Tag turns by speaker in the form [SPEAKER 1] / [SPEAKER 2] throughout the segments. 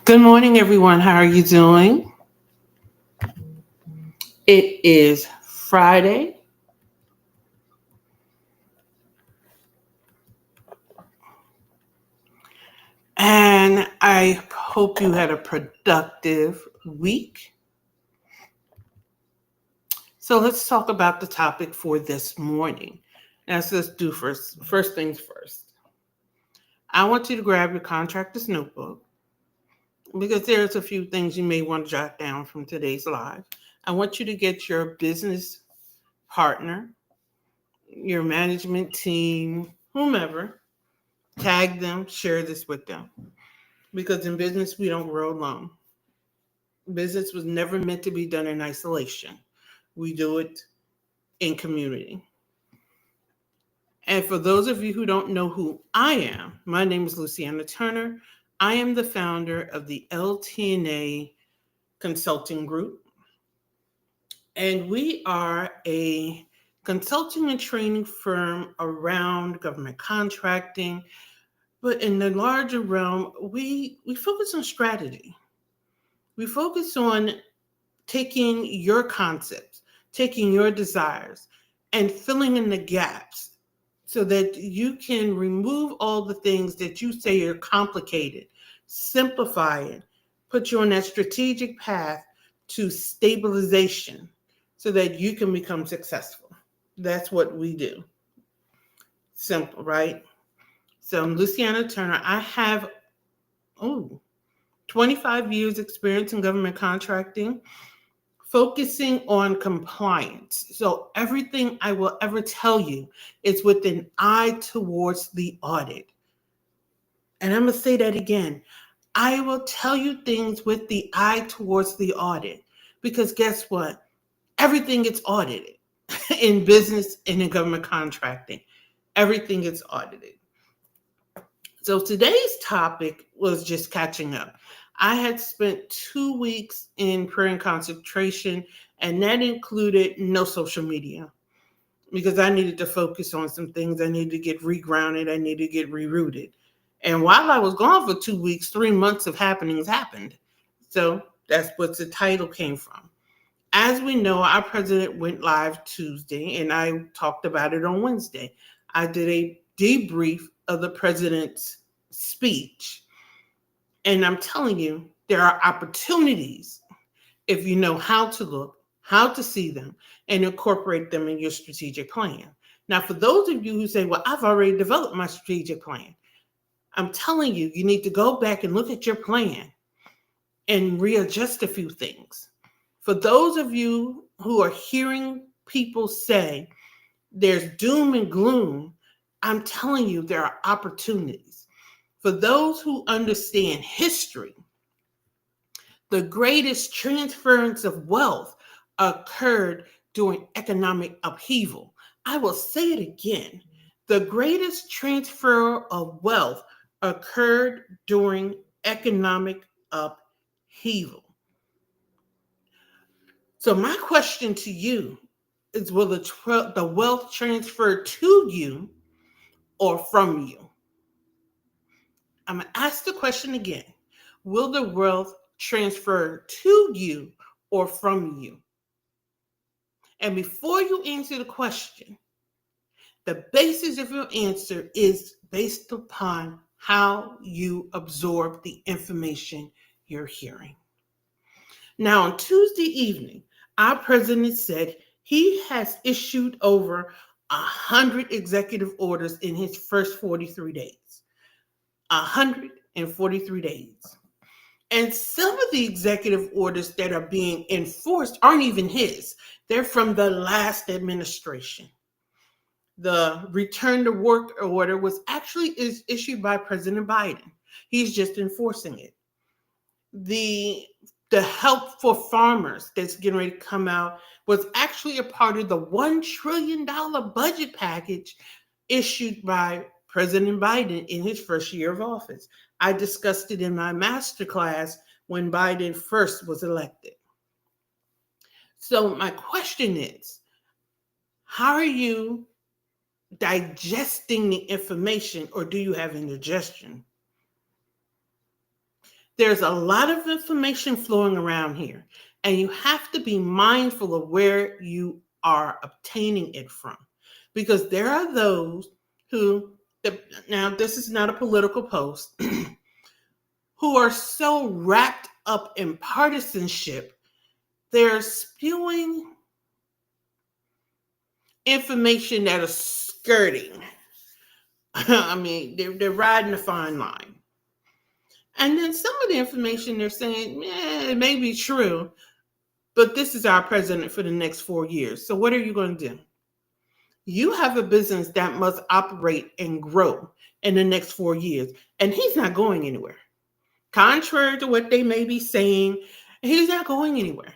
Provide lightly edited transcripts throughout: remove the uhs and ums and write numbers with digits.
[SPEAKER 1] Good morning, everyone. How are you doing? It is Friday, and I hope you had a productive week. So let's talk about the topic for this morning. Let's do first things first. I want you to grab your contractor's notebook because there's a few things you may want to jot down from today's live. I want you to get your business partner, your management team, whomever, tag them, share this with them. Because in business, we don't grow alone. Business was never meant to be done in isolation. We do it in community. And for those of you who don't know who I am, my name is Luciana Turner. I am the founder of the LT&A Consulting Group. And we are a consulting and training firm around government contracting. But in the larger realm, we focus on strategy. We focus on taking your concepts, taking your desires, and filling in the gaps so that you can remove all the things that you say are complicated, simplify it, put you on that strategic path to stabilization so that you can become successful. That's what we do. Simple, right? So I'm Luciana Turner. I have, oh, 25 years experience in government contracting, focusing on compliance. So everything I will ever tell you is with an eye towards the audit. And I'm going to say that again. I will tell you things with the eye towards the audit. Because guess what? Everything gets audited in business and in government contracting. Everything gets audited. So today's topic was just catching up. I had spent 2 weeks in prayer and concentration, and that included no social media because I needed to focus on some things. I needed to get regrounded. I needed to get rerouted. And while I was gone for 2 weeks, 3 months of happenings happened. So that's what the title came from. As we know, our president went live Tuesday, and I talked about it on Wednesday. I did a debrief of the president's speech. And I'm telling you, there are opportunities if you know how to look, how to see them, and incorporate them in your strategic plan. Now, for those of you who say, well, I've already developed my strategic plan, I'm telling you, you need to go back and look at your plan and readjust a few things. For those of you who are hearing people say there's doom and gloom, I'm telling you, there are opportunities. For those who understand history, the greatest transference of wealth occurred during economic upheaval. I will say it again. The greatest transfer of wealth occurred during economic upheaval. So my question to you is, will the wealth transfer to you or from you? I'm going to ask the question again. Will the wealth transfer to you or from you? And before you answer the question, the basis of your answer is based upon how you absorb the information you're hearing. Now, on Tuesday evening, our president said he has issued over 100 executive orders in his first 43 days. 143 days. And some of the executive orders that are being enforced aren't even his. They're from the last administration. The return to work order was actually issued by President Biden. He's just enforcing it. The help for farmers that's getting ready to come out was actually a part of the $1 trillion budget package issued by President Biden in his first year of office. I discussed it in my masterclass when Biden first was elected. So my question is, how are you digesting the information, or do you have indigestion? There's a lot of information flowing around here, and you have to be mindful of where you are obtaining it from. Because there are those who, now this is not a political post, who are so wrapped up in partisanship, they're spewing information that is skirting. I mean, they're riding a fine line. And then some of the information they're saying, it may be true, but this is our president for the next 4 years. So what are you going to do? You have a business that must operate and grow in the next 4 years, and he's not going anywhere. Contrary to what they may be saying, he's not going anywhere.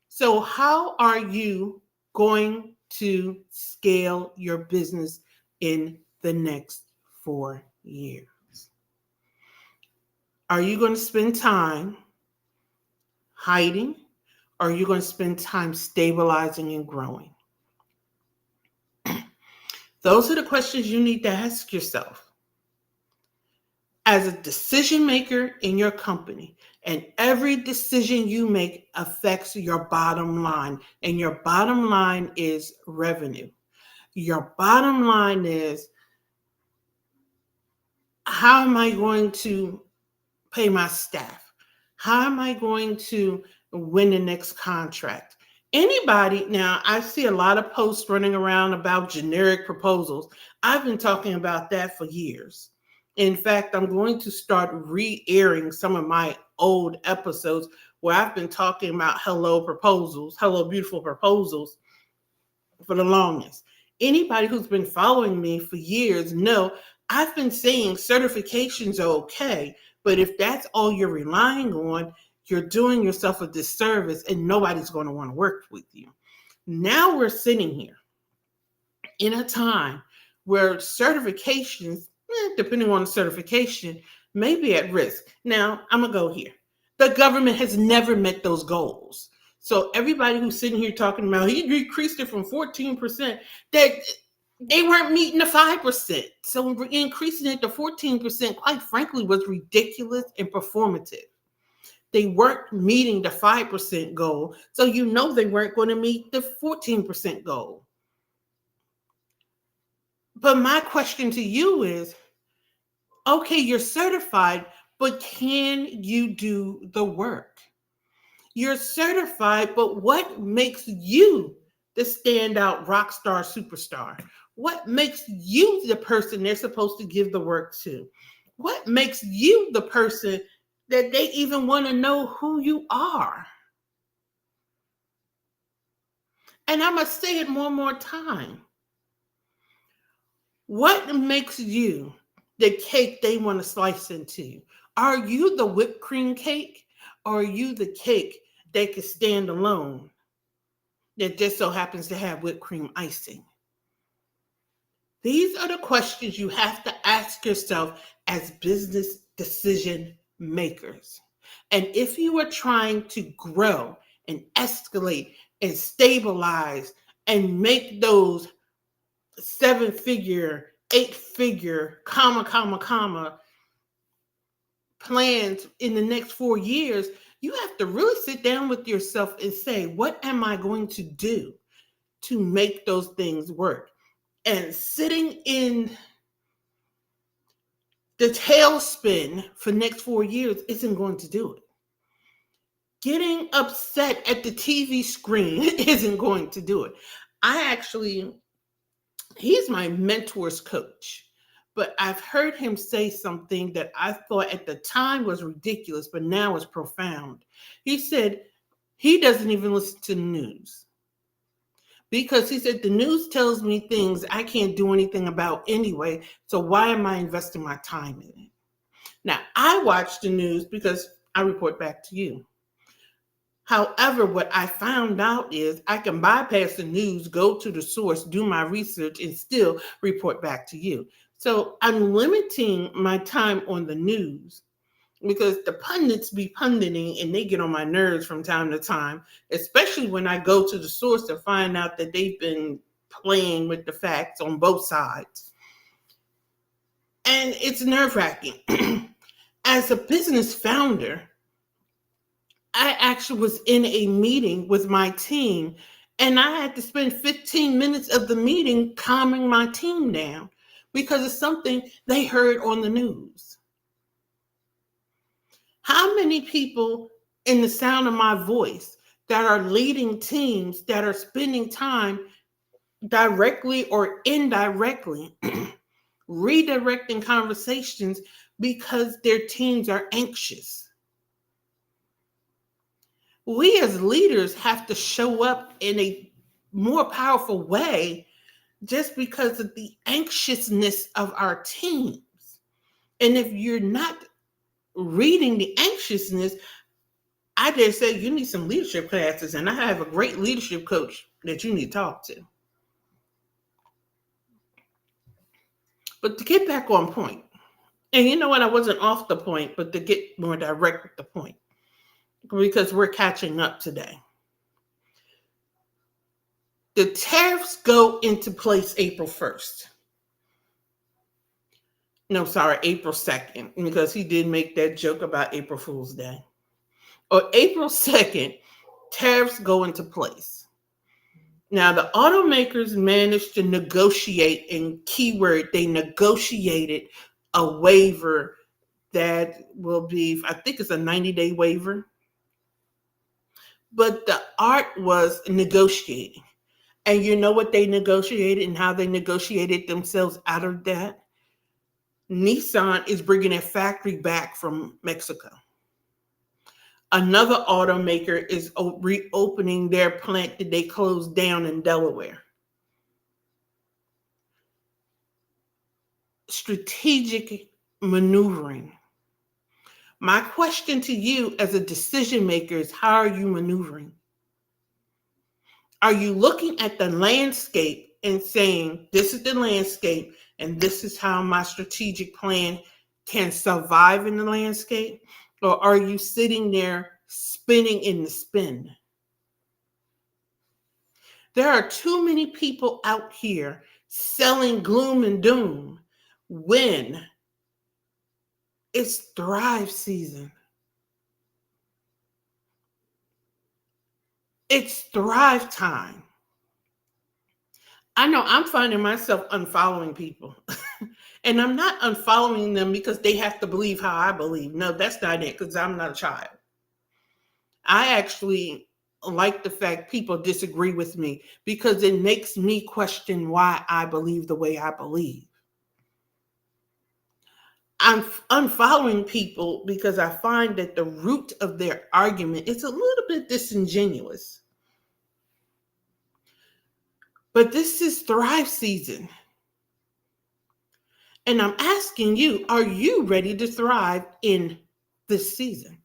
[SPEAKER 1] So how are you going to scale your business in the next 4 years? Are you going to spend time hiding? Or are you going to spend time stabilizing and growing? Those are the questions you need to ask yourself. As a decision maker in your company, and every decision you make affects your bottom line, and your bottom line is revenue. Your bottom line is, how am I going to pay my staff? How am I going to win the next contract? Anybody, now I see a lot of posts running around about generic proposals. I've been talking about that for years. In fact, I'm going to start re-airing some of my old episodes where I've been talking about hello beautiful proposals for the longest. Anybody who's been following me for years know I've been saying certifications are okay, but if that's all you're relying on, you're doing yourself a disservice and nobody's going to want to work with you. Now we're sitting here in a time where certifications, depending on the certification, may be at risk. Now, I'm going to go here. The government has never met those goals. So everybody who's sitting here talking about he decreased it from 14%, that they weren't meeting the 5%. So increasing it to 14%, quite frankly, was ridiculous and performative. They weren't meeting the 5% goal, so you know they weren't going to meet the 14% goal. But my question to you is, okay, you're certified, but can you do the work? You're certified, but what makes you the standout rock star superstar? What makes you the person they're supposed to give the work to? What makes you the person that they even want to know who you are? And I'm going to say it one more time. What makes you the cake they want to slice into? Are you the whipped cream cake, or are you the cake that can stand alone that just so happens to have whipped cream icing? These are the questions you have to ask yourself as business decision makers. And if you are trying to grow and escalate and stabilize and make those 7-figure, 8-figure, comma, plans in the next 4 years, you have to really sit down with yourself and say, what am I going to do to make those things work? And sitting in the tailspin for next 4 years isn't going to do it. Getting upset at the TV screen isn't going to do it. He's my mentor's coach, but I've heard him say something that I thought at the time was ridiculous, but now is profound. He said he doesn't even listen to the news because he said the news tells me things I can't do anything about anyway, so why am I investing my time in it? Now, I watch the news because I report back to you. However, what I found out is I can bypass the news, go to the source, do my research, and still report back to you. So I'm limiting my time on the news because the pundits be punditing and they get on my nerves from time to time, especially when I go to the source to find out that they've been playing with the facts on both sides. And it's nerve-wracking. As a business founder, I actually was in a meeting with my team, and I had to spend 15 minutes of the meeting calming my team down because of something they heard on the news. How many people in the sound of my voice that are leading teams that are spending time directly or indirectly redirecting conversations because their teams are anxious? We as leaders have to show up in a more powerful way just because of the anxiousness of our teams. And if you're not reading the anxiousness, I dare say you need some leadership classes, and I have a great leadership coach that you need to talk to. But to get back on point, and you know what, I wasn't off the point, but to get more direct with the point, because we're catching up today. The tariffs go into place April 1st. No, sorry, April 2nd, because he did make that joke about April Fool's Day. Or April 2nd, tariffs go into place. Now, the automakers managed to negotiate, and keyword, they negotiated a waiver that will be, I think it's a 90-day waiver. But the art was negotiating. And you know what they negotiated and how they negotiated themselves out of that? Nissan is bringing their factory back from Mexico. Another automaker is reopening their plant that they closed down in Delaware. Strategic maneuvering. My question to you as a decision maker is, how are you maneuvering? Are you looking at the landscape and saying, this is the landscape and this is how my strategic plan can survive in the landscape? Or are you sitting there spinning in the spin? There are too many people out here selling gloom and doom when it's thrive season. It's thrive time. I know I'm finding myself unfollowing people. And I'm not unfollowing them because they have to believe how I believe. No, that's not it, because I'm not a child. I actually like the fact people disagree with me because it makes me question why I believe the way I believe. I'm unfollowing people because I find that the root of their argument is a little bit disingenuous. But this is thrive season. And I'm asking you, are you ready to thrive in this season?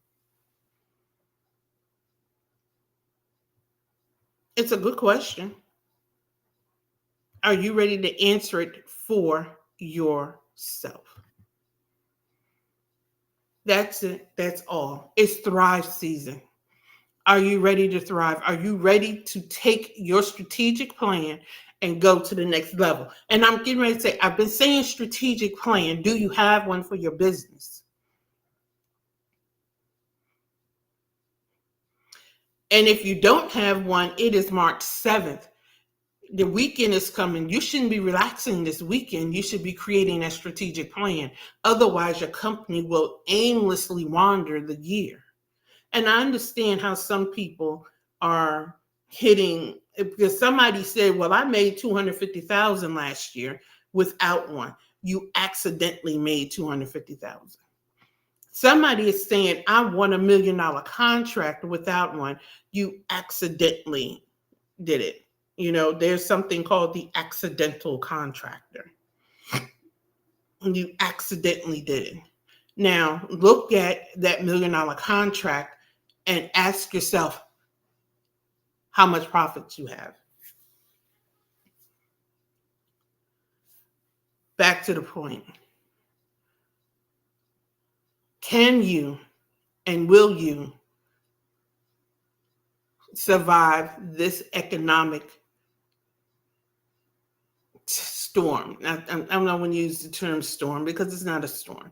[SPEAKER 1] It's a good question. Are you ready to answer it for yourself? That's it. That's all. It's thrive season. Are you ready to thrive? Are you ready to take your strategic plan and go to the next level? And I'm getting ready to say, I've been saying strategic plan. Do you have one for your business? And if you don't have one, it is March 7th. The weekend is coming. You shouldn't be relaxing this weekend. You should be creating a strategic plan. Otherwise, your company will aimlessly wander the year. And I understand how some people are hitting, because somebody said, well, I made 250,000 last year without one. You accidentally made 250,000. Somebody is saying, I won $1 million contract without one. You accidentally did it. You know, there's something called the accidental contractor. You accidentally did it. Now, look at that $1 million contract and ask yourself how much profits you have. Back to the point. Can you and will you survive this economic storm? I'm not going to use the term storm because it's not a storm.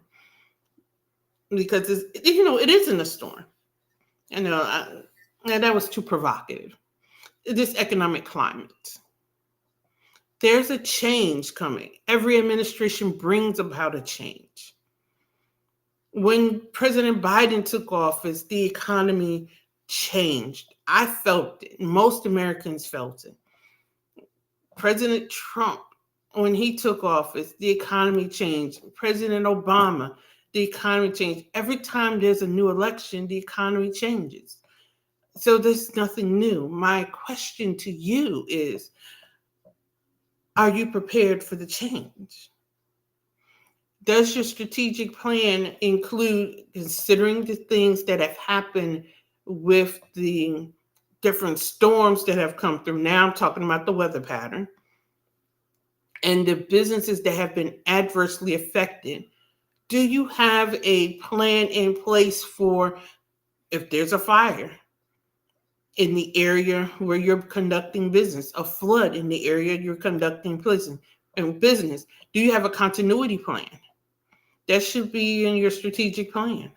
[SPEAKER 1] because it isn't a storm. I know that was too provocative. This economic climate. There's a change coming. Every administration brings about a change. When President Biden took office, the economy changed. I felt it. Most Americans felt it. President Trump, when he took office, the economy changed. President Obama, the economy changed. Every time there's a new election, the economy changes. So there's nothing new. My question to you is, are you prepared for the change? Does your strategic plan include considering the things that have happened with the different storms that have come through? Now I'm talking about the weather pattern and the businesses that have been adversely affected. Do you have a plan in place for if there's a fire in the area where you're conducting business, a flood in the area you're conducting business? Do you have a continuity plan? That should be in your strategic plan.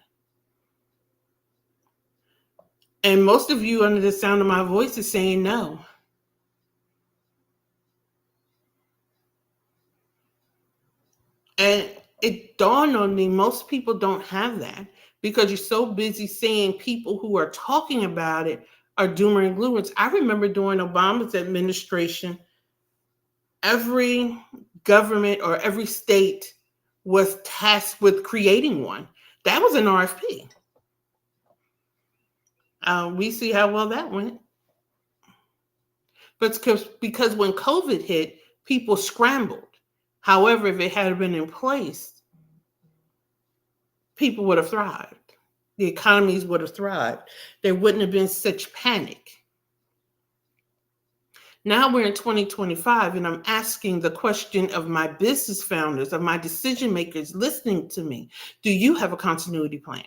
[SPEAKER 1] And most of you under the sound of my voice is saying no. And it dawned on me, most people don't have that because you're so busy saying people who are talking about it are doomer and gloomers. I remember during Obama's administration, every government or every state was tasked with creating one. That was an RFP. We see how well that went. But because when COVID hit, people scrambled. However, if it had been in place, people would have thrived. The economies would have thrived. There wouldn't have been such panic. Now we're in 2025, and I'm asking the question of my business founders, of my decision makers listening to me. Do you have a continuity plan?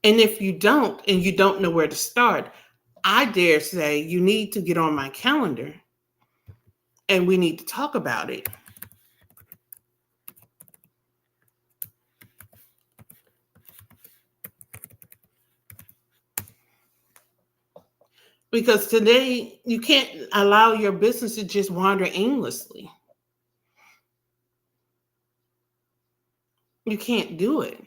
[SPEAKER 1] And if you don't, and you don't know where to start, I dare say you need to get on my calendar and we need to talk about it. Because today you can't allow your business to just wander aimlessly. You can't do it.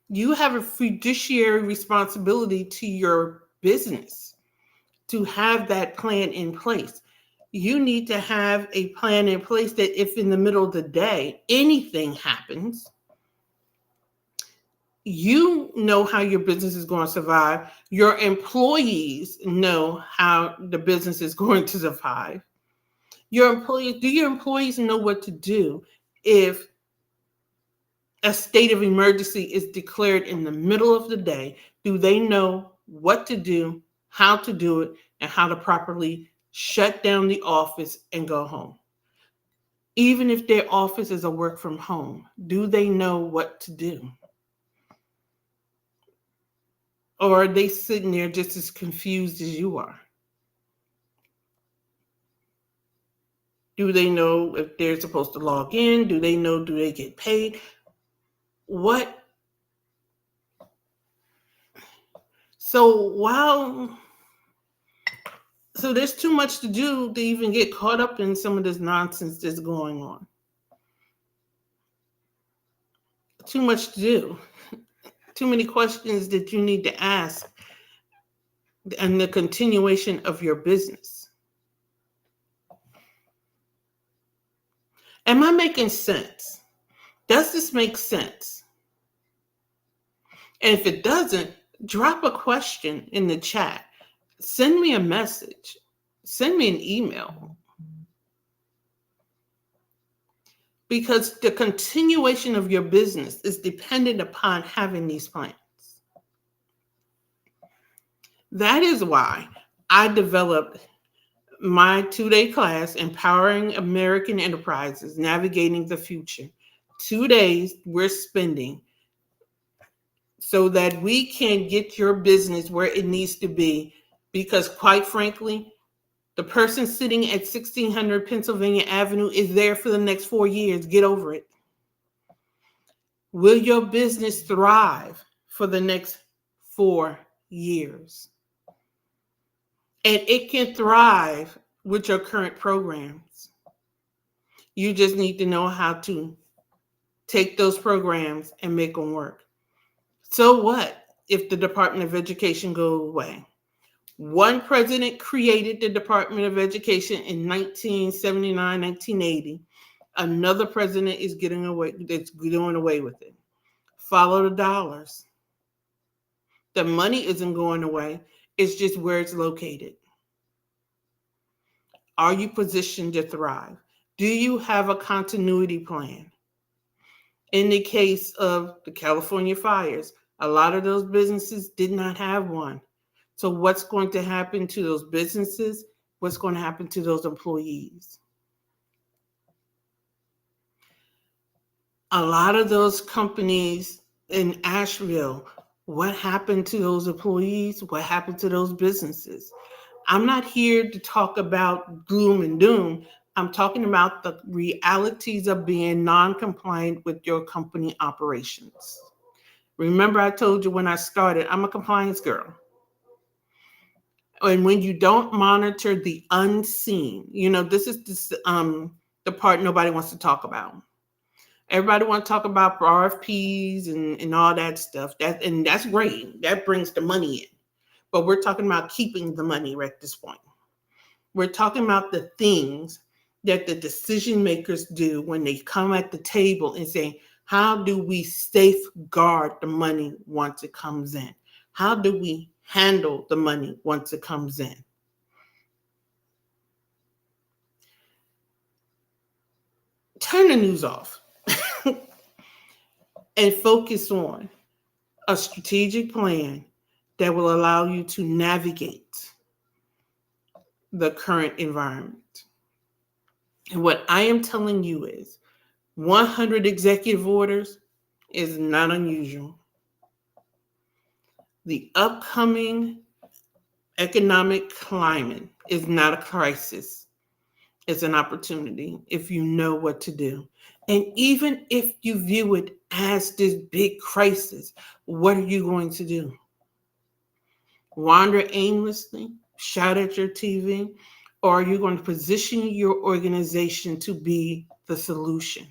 [SPEAKER 1] You have a fiduciary responsibility to your business to have that plan in place. You need to have a plan in place that if in the middle of the day anything happens, you know how your business is going to survive. Your employees know how the business is going to survive. Do your employees know what to do if a state of emergency is declared in the middle of the day? Do they know what to do, how to do it, and how to properly shut down the office and go home? Even if their office is a work from home, do they know what to do? Or are they sitting there just as confused as you are? Do they know if they're supposed to log in? Do they get paid? What? So there's too much to do to even get caught up in some of this nonsense that's going on. Too much to do. Too many questions that you need to ask and the continuation of your business. Am I making sense? Does this make sense? And if it doesn't, drop a question in the chat. Send me a message. Send me an email. Because the continuation of your business is dependent upon having these plans. That is why I developed my 2-day class, Empowering American Enterprises, Navigating the Future. 2 days we're spending so that we can get your business where it needs to be. Because quite frankly, The person sitting at 1600 Pennsylvania Avenue is there for the next 4 years. Get over it. Will your business thrive for the next 4 years? And it can thrive with your current programs. You just need to know how to take those programs and make them work. So what if the Department of Education goes away? One president created the Department of Education in 1979, 1980. Another president is getting away with it. Follow the dollars. The money isn't going away. It's just where it's located. Are you positioned to thrive? Do you have a continuity plan? In the case of the California fires, a lot of those businesses did not have one. So what's going to happen to those businesses? What's going to happen to those employees? A lot of those companies in Asheville, what happened to those employees? What happened to those businesses? I'm not here to talk about gloom and doom. I'm talking about the realities of being non-compliant with your company operations. Remember, I told you when I started, I'm a compliance girl. And when you don't monitor the unseen, this is the part nobody wants to talk about. Everybody wants to talk about RFPs and all that stuff. And that's great. That brings the money in. But we're talking about keeping the money at this point. We're talking about the things that the decision makers do when they come at the table and say, how do we safeguard the money once it comes in? How do we handle the money once it comes in? Turn the news off and focus on a strategic plan that will allow you to navigate the current environment. And what I am telling you is 100 executive orders is not unusual. The upcoming economic climate is not a crisis. It's an opportunity if you know what to do. And even if you view it as this big crisis, what are you going to do? Wander aimlessly, shout at your TV, or are you going to position your organization to be the solution?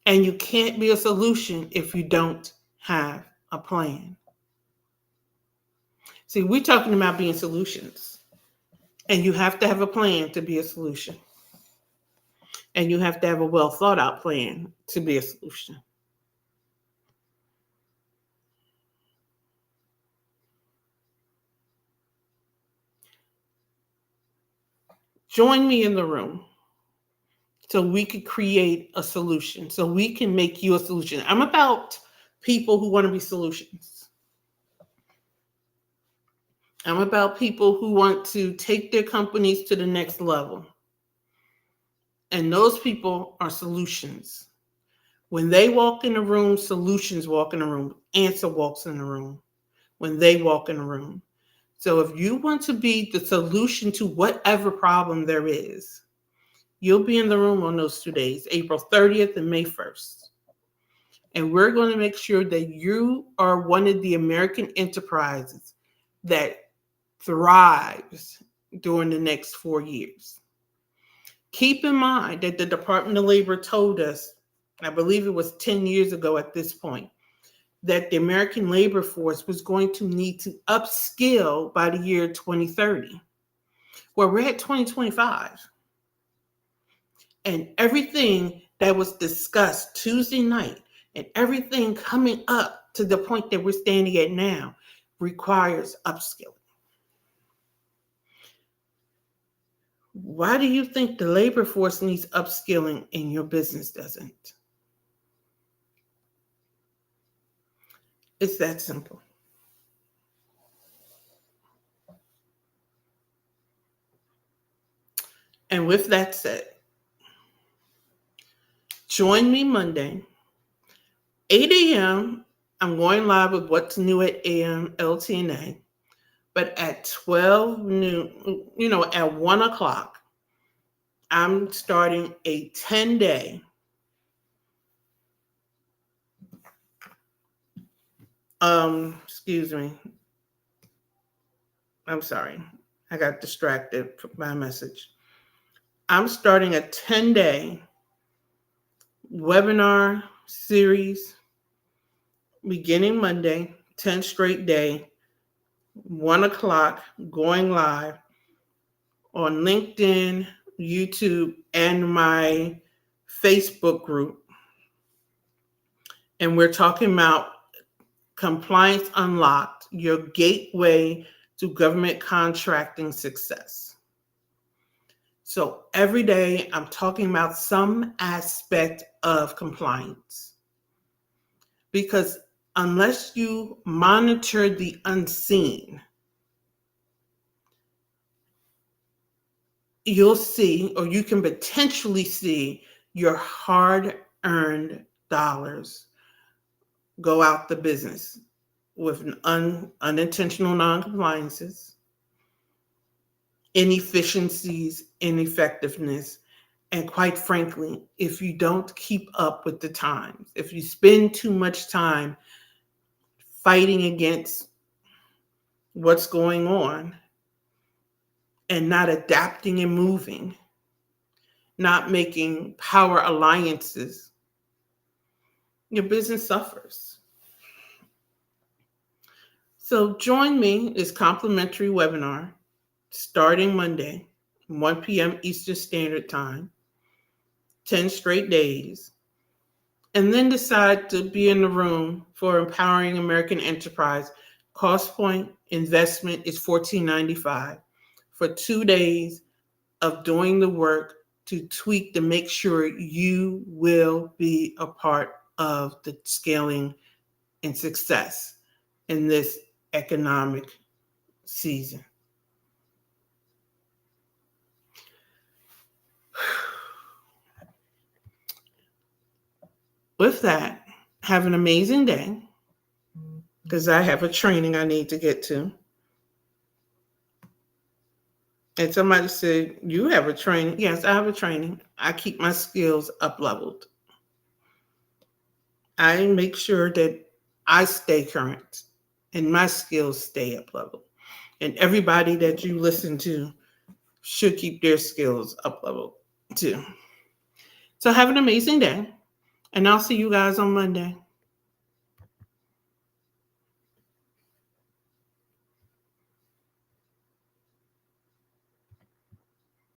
[SPEAKER 1] And you can't be a solution if you don't have a plan. See, we're talking about being solutions. And you have to have a plan to be a solution. And you have to have a well thought out plan to be a solution. Join me in the room so we could create a solution, so we can make you a solution. I'm about people who want to be solutions. I'm about people who want to take their companies to the next level. And those people are solutions. When they walk in the room, solutions walk in the room. Answer walks in the room when they walk in the room. So if you want to be the solution to whatever problem there is, you'll be in the room on those 2 days, April 30th and May 1st. And we're going to make sure that you are one of the American enterprises that thrives during the next 4 years. Keep in mind that the Department of Labor told us, I believe it was 10 years ago at this point, that the American labor force was going to need to upskill by the year 2030. Well, we're at 2025. And everything that was discussed Tuesday night and everything coming up to the point that we're standing at now requires upskilling. Why do you think the labor force needs upskilling and your business doesn't? It's that simple. And with that said, join me Monday, 8 a.m. I'm going live with What's New at AM LT&A. But at 12 noon, at 1 o'clock, I'm starting a 10-day excuse me. I'm sorry. I got distracted by a message. I'm starting a 10-day webinar series beginning Monday, 10 straight day, 1 o'clock, going live on LinkedIn, YouTube, and my Facebook group. And we're talking about Compliance Unlocked, your gateway to government contracting success. So every day I'm talking about some aspect of compliance. Because unless you monitor the unseen, you'll see, or you can potentially see, your hard-earned dollars go out the business with unintentional non-compliances, inefficiencies, ineffectiveness, and quite frankly, if you don't keep up with the times, if you spend too much time fighting against what's going on and not adapting and moving, not making power alliances, your business suffers. So join me this complimentary webinar starting Monday, 1 p.m. Eastern Standard Time, 10 straight days, and then decide to be in the room for Empowering American Enterprise. Cost point investment is $14.95 for 2 days of doing the work to tweak to make sure you will be a part of the scaling and success in this economic season. With that, have an amazing day, because I have a training I need to get to. And somebody said, you have a training? Yes, I have a training. I keep my skills up leveled. I make sure that I stay current and my skills stay up leveled. And everybody that you listen to should keep their skills up leveled too. So have an amazing day. And I'll see you guys on Monday.